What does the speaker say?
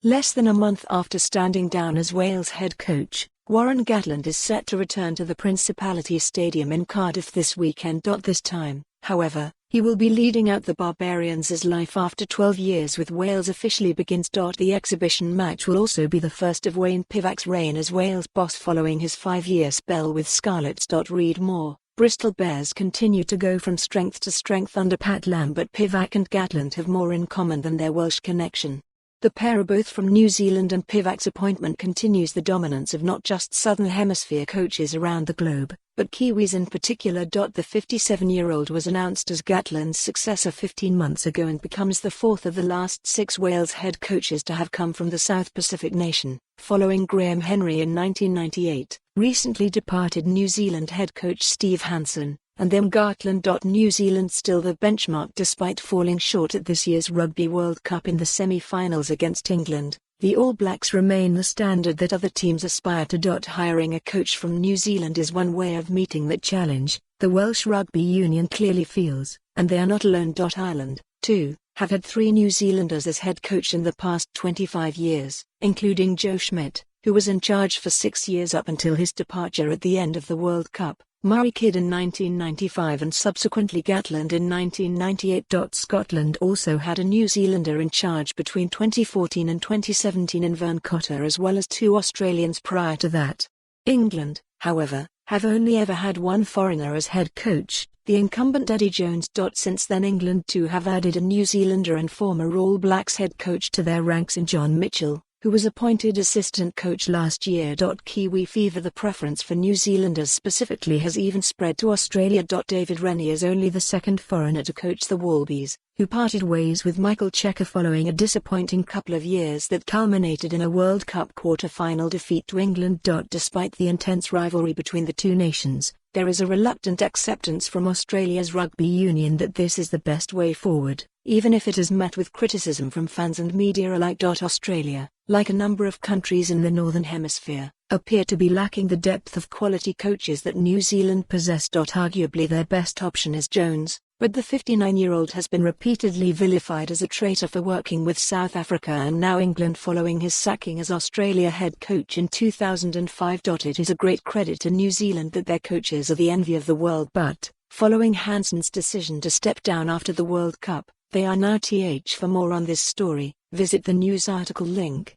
Less than a month after standing down as Wales head coach, Warren Gatland is set to return to the Principality Stadium in Cardiff this weekend. This time, however, he will be leading out the Barbarians' life after 12 years with Wales officially begins. The exhibition match will also be the first of Wayne Pivac's reign as Wales boss following his 5-year spell with Scarlets.Read. Bristol Bears continue to go from strength to strength under Pat LamBut. Pivac and Gatland have more in common than their Welsh connection. The pair are both from New Zealand, and Pivac's appointment continues the dominance of not just Southern Hemisphere coaches around the globe, but Kiwis in particular. The 57-year-old was announced as Gatland's successor 15 months ago and becomes the fourth of the last 6 Wales head coaches to have come from the South Pacific nation, following Graham Henry in 1998, recently departed New Zealand head coach Steve Hansen, and then Gatland.New Zealand still the benchmark despite falling short at this year's Rugby World Cup in the semi-finals against England. The All Blacks remain the standard that other teams aspire to. Hiring a coach from New Zealand is one way of meeting that challenge, the Welsh Rugby Union clearly feels, and they are not alone. Ireland, too, have had 3 New Zealanders as head coach in the past 25 years, including Joe Schmidt, who was in charge for 6 years up until his departure at the end of the World Cup, Murray Kidd in 1995 and subsequently Gatland in 1998. Scotland also had a New Zealander in charge between 2014 and 2017 in Vern Cotter, as well as 2 Australians prior to that. England, however, have only ever had 1 foreigner as head coach, the incumbent Eddie Jones.Since. Then England too have added a New Zealander and former All Blacks head coach to their ranks in John Mitchell, who was appointed assistant coach last year. Kiwi fever. The preference for New Zealanders specifically has even spread to Australia. David Rennie is only the 2nd foreigner to coach the Wallabies, who parted ways with Michael Cheika following a disappointing couple of years that culminated in a World Cup quarter-final defeat to England. Despite the intense rivalry between the two nations, there is a reluctant acceptance from Australia's rugby union that this is the best way forward, even if it is met with criticism from fans and media alike. Australia, like a number of countries in the Northern Hemisphere, appear to be lacking the depth of quality coaches that New Zealand possess. Arguably their best option is Jones, but the 59-year-old has been repeatedly vilified as a traitor for working with South Africa and now England following his sacking as Australia head coach in 2005. It is a great credit to New Zealand that their coaches are the envy of the world, but, following Hansen's decision to step down after the World Cup, they are now th. For more on this story, visit the news article link.